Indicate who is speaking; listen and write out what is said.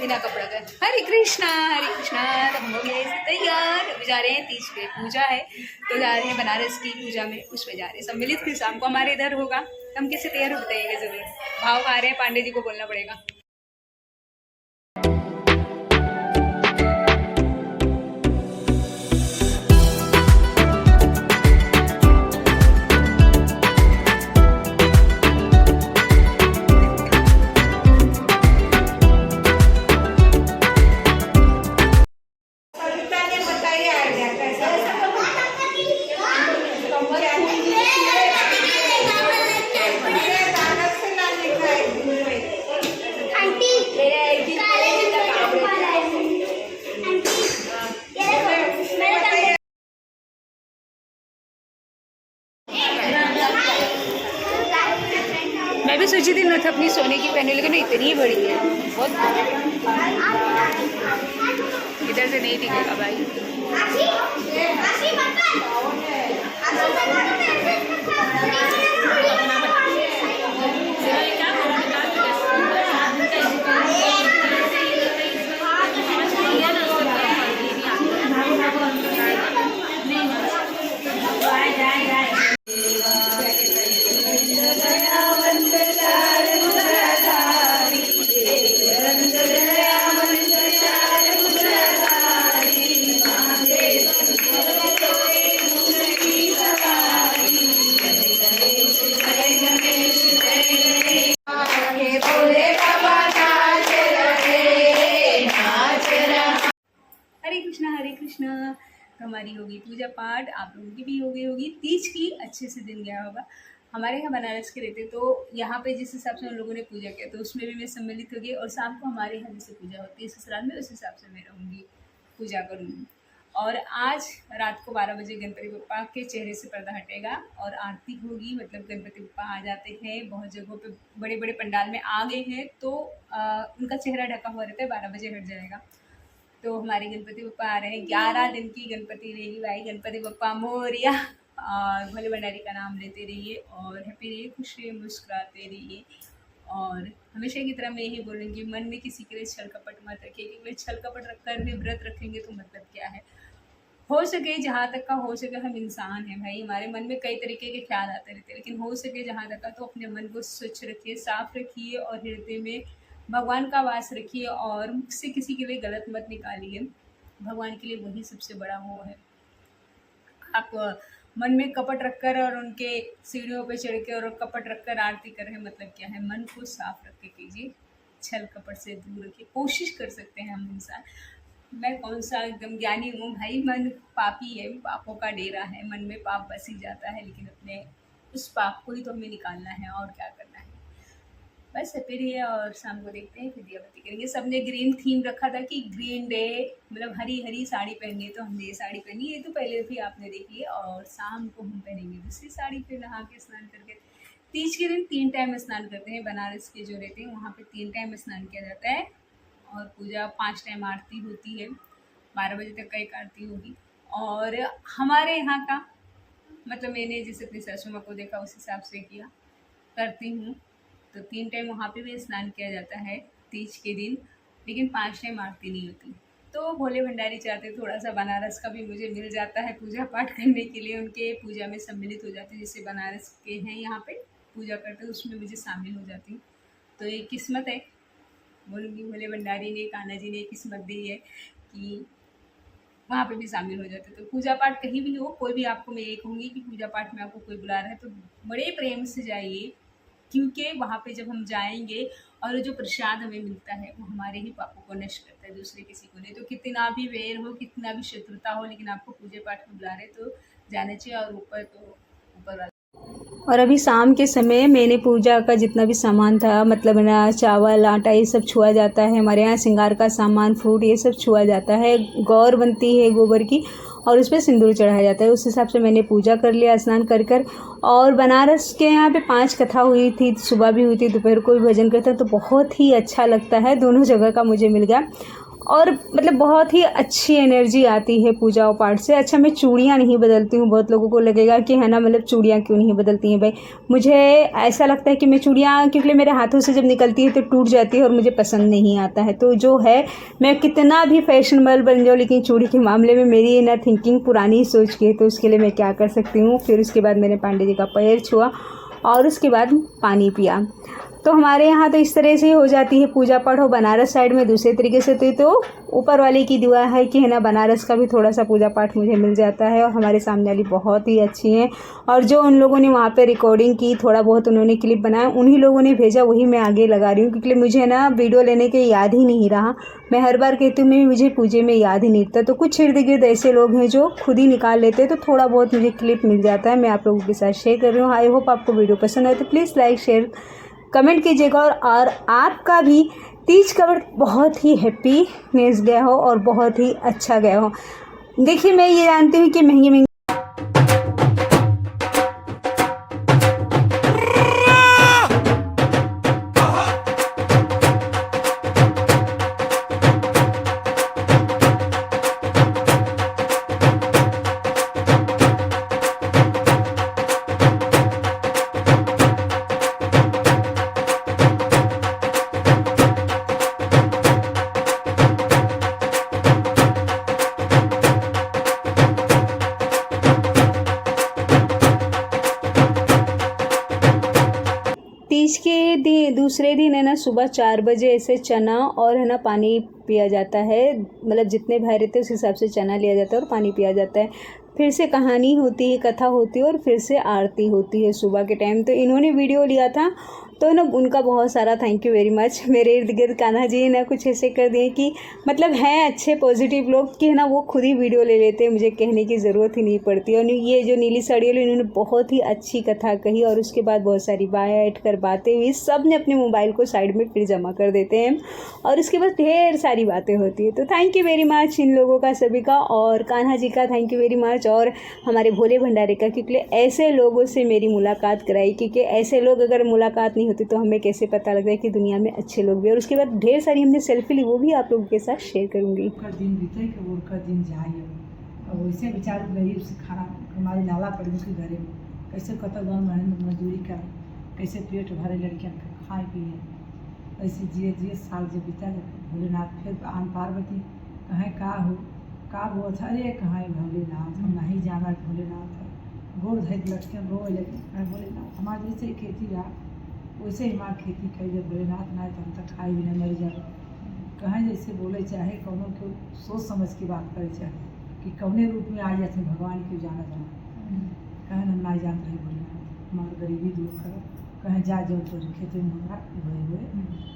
Speaker 1: बिना कपड़ा का। हरे कृष्णा तो हम लोग ऐसे तैयार अभी जा रहे हैं, तीज पे पूजा है तो जा रहे हैं बनारस की पूजा में, उस पे जा रहे हैं। सम्मिलित फिर शाम को हमारे इधर होगा, तो हम कैसे तैयार होते हैं जरूर। भाव खा रहे हैं, पांडे जी को बोलना पड़ेगा। मैं भी सोची थी नथ अपनी सोने की पहने, लेकिन इतनी बड़ी है बहुत, इधर से नहीं दिखेगा भाई। हरे कृष्णा। तो हमारी होगी पूजा पाठ, आप लोगों की भी होगी तीज की अच्छे से दिन गया होगा। हमारे यहाँ बनारस के रहते तो यहाँ पे जिस हिसाब से हम लोगों ने पूजा किया तो उसमें भी मैं सम्मिलित होगी, और शाम को हमारे यहाँ जैसे पूजा होती है ससुराल में, उस हिसाब से मैं रहूँगी, पूजा करूँगी। और आज रात को 12 बजे गणपति बप्पा के चेहरे से पर्दा हटेगा और आरती होगी। मतलब गणपति बप्पा आ जाते हैं, बहुत जगहों पे बड़े बड़े पंडाल में आ गए हैं तो उनका चेहरा ढका हुआ रहता है, 12 बजे हट जाएगा। तो हमारे गणपति बप्पा आ रहे हैं, 11 दिन की गणपति रहेगी भाई। गणपति बप्पा मोरिया, और भोले भंडारी का नाम लेते रहिए और हैप्पी रहिए, खुश रहिए, मुस्कुराते रहिए। और हमेशा की तरह मैं यही बोलूँगी, मन में किसी के लिए छल कपट मत रखिए, क्योंकि छल कपट करके व्रत रखेंगे तो मतलब क्या है। हो सके जहाँ तक का हो सके, हम इंसान हैं भाई, हमारे मन में कई तरीके के ख्याल आते रहते हैं, लेकिन हो सके जहाँ तक का तो अपने मन को स्वच्छ रखिए, साफ रखिए और हृदय में भगवान का वास रखिए, और मुख से किसी के लिए गलत मत निकालिए। भगवान के लिए वही सबसे बड़ा वो है। आप मन में कपट रखकर और उनके सीढ़ियों पे चढ़ के और कपट रखकर आरती कर रहे हैं, मतलब क्या है। मन को साफ रख के कीजिए, छल कपट से दूर रखिए। कोशिश कर सकते हैं हम इंसान, मैं कौन सा एकदम ज्ञानी हूँ भाई, मन पापी है, पापों का डेरा है, मन में पाप बस ही जाता है, लेकिन अपने उस पाप को ही तो हमें निकालना है, और क्या करना है। बस हैप्पी रहिए, और शाम को देखते हैं फिर दिया बत्ती करेंगे। सबने ग्रीन थीम रखा था कि ग्रीन डे, मतलब हरी हरी साड़ी पहनी है, तो हमने ये साड़ी पहनी है, तो पहले भी आपने देखी है। और शाम को हम पहनेंगे दूसरी साड़ी, फिर नहा के स्नान करके। तीज के दिन 3 टाइम स्नान करते हैं, बनारस के जो रहते हैं वहाँ पे 3 टाइम स्नान किया जाता है, और पूजा 5 टाइम आरती होती है, 12 बजे तक का एक आरती होगी। और हमारे यहाँ का मतलब मैंने जैसे अपनी सासू माँ को देखा उस हिसाब से किया करती हूँ। तो 3 टाइम वहाँ पे भी स्नान किया जाता है तीज के दिन, लेकिन 5 टाइम आरती नहीं होती। तो भोले भंडारी चाहते थोड़ा सा बनारस का भी मुझे मिल जाता है पूजा पाठ करने के लिए, उनके पूजा में सम्मिलित हो जाती, जैसे बनारस के हैं यहाँ पे पूजा करते, उसमें मुझे शामिल हो जाती। तो ये किस्मत है, बोलूँगी भोले भंडारी ने, कान्हा जी ने किस्मत दी है कि वहाँ पे भी शामिल हो जाते। तो पूजा पाठ कहीं भी हो, कोई भी आपको, मैं ये कहूँगी कि पूजा पाठ में आपको कोई बुला रहा है तो बड़े प्रेम से जाइए, क्योंकि वहाँ पे जब हम जाएंगे और जो प्रसाद हमें मिलता है वो हमारे ही पापों को नष्ट करता है, दूसरे किसी को नहीं। तो कितना भी वैर हो, कितना भी शत्रुता हो, लेकिन आपको पूजा पाठ में बुला रहे तो जाना चाहिए, और ऊपर तो ऊपर वाला।
Speaker 2: और अभी शाम के समय मैंने पूजा का जितना भी सामान था, मतलब ना चावल आटा ये सब छुआ जाता है, हमारे यहाँ श्रृंगार का सामान फ्रूट ये सब छुआ जाता है, गौर बनती है गोबर की, और उस पर सिंदूर चढ़ाया जाता है। उस हिसाब से मैंने पूजा कर लिया स्नान कर कर। और बनारस के यहाँ पे 5 कथा हुई थी, सुबह भी हुई थी, दोपहर को भी भजन करता, तो बहुत ही अच्छा लगता है, दोनों जगह का मुझे मिल गया। और मतलब बहुत ही अच्छी एनर्जी आती है पूजा और पाठ से। अच्छा, मैं चूड़ियाँ नहीं बदलती हूँ। बहुत लोगों को लगेगा कि है ना, मतलब चूड़ियाँ क्यों नहीं बदलती हैं भाई। मुझे ऐसा लगता है कि मैं चूड़ियाँ, क्योंकि मेरे हाथों से जब निकलती है तो टूट जाती है और मुझे पसंद नहीं आता है। तो जो है, मैं कितना भी फैशनेबल बन जाऊँ, लेकिन चूड़ी के मामले में मेरी ना थिंकिंग पुरानी सोच की है। तो उसके लिए मैं क्या कर सकती हूँ। फिर उसके बाद मैंने पांडे जी का पैर छुआ और उसके बाद पानी पिया। तो हमारे यहाँ तो इस तरह से ही हो जाती है पूजा पाठ। और बनारस साइड में दूसरे तरीके से तो ऊपर वाले की दुआ है कि है ना, बनारस का भी थोड़ा सा पूजा पाठ मुझे मिल जाता है। और हमारे सामने वाली बहुत ही अच्छी हैं। और जो उन लोगों ने वहाँ पे रिकॉर्डिंग की, थोड़ा बहुत उन्होंने क्लिप बनाया, उन्हीं लोगों ने भेजा, वही मैं आगे लगा रही हूँ। क्योंकि मुझे ना वीडियो लेने के याद ही नहीं रहा। मैं हर बार कहती हूँ मुझे पूजे में याद ही नहीं रहता। तो कुछ इर्द गिर्द ऐसे लोग हैं जो खुद ही निकाल लेते हैं, तो थोड़ा बहुत मुझे क्लिप मिल जाता है। मैं आप लोगों के साथ शेयर कर रही हूँ। आई होप आपको वीडियो पसंद आए तो प्लीज़ लाइक शेयर कमेंट कीजिएगा। और आपका भी तीज का व्रत बहुत ही हैप्पीनेस गया हो और बहुत ही अच्छा गया हो। देखिए, मैं ये जानती हूँ कि महंगी महंगी तीज के दूसरे दिन है ना, सुबह 4 बजे ऐसे चना और है ना पानी पिया जाता है। मतलब जितने भाई रहते हैं उस हिसाब से चना लिया जाता है और पानी पिया जाता है। फिर से कहानी होती है, कथा होती है और फिर से आरती होती है सुबह के टाइम। तो इन्होंने वीडियो लिया था, तो ना उनका बहुत सारा थैंक यू वेरी मच। मेरे इर्द गिर्द कान्हा जी ने कुछ ऐसे कर दिए कि मतलब हैं अच्छे पॉजिटिव लोग कि है ना, वो खुद ही वीडियो ले लेते हैं, मुझे कहने की ज़रूरत ही नहीं पड़ती। और ये जो नीली साड़ी वाली, इन्होंने बहुत ही अच्छी कथा कही और उसके बाद बहुत सारी बैठ कर बातें हुई। सब ने अपने मोबाइल को साइड में फिर जमा कर देते हैं और उसके बाद ढेर सारी बातें होती है। तो thank you very much in लोगों का, सभी का, और कान्हा जी का थैंक यू वेरी मच, और हमारे भोले भंडारे का, क्योंकि ऐसे लोगों से मेरी मुलाकात कराई। क्योंकि ऐसे लोग अगर मुलाकात नहीं होती तो हमें कैसे पता लगता है कि दुनिया में अच्छे लोग भी। और उसके बाद ढेर सारी हमने सेल्फी ली, वो भी आप लोगों के साथ शेयर करूँगी।
Speaker 3: दिन बीते कि वो दिन जाइए। और वैसे बेचारे गरीब से खाना हमारी नाला पड़ गई घरे में, कैसे कतक मेहनत मजदूरी कर, कैसे पेट भरे लड़कियाँ खाए पिए, ऐसे जिए जिए साल जब बीता। भोलेनाथ फिर आन पार्वती कहें का हो अरे कहाँ भोलेनाथ, हम नहीं जाना भोलेनाथ। गोर धैत लटके रोए लगे, भोलेनाथ हमारे जैसे खेती रहा वैसे ही हमार खेती कही जब भोलेनाथ ना तो हम तक खाए भी नहीं मर जाए। कहें जैसे बोले चाहे कौनों को सोच समझ की बात करे, चाहे कि कौने रूप में आ जाते भगवान क्यों जाना जाना। कहें हम ना जानते हैं भोलेनाथ, हमारी गरीबी दूर करो। कहें जा जो तो खेते में हमारा हुए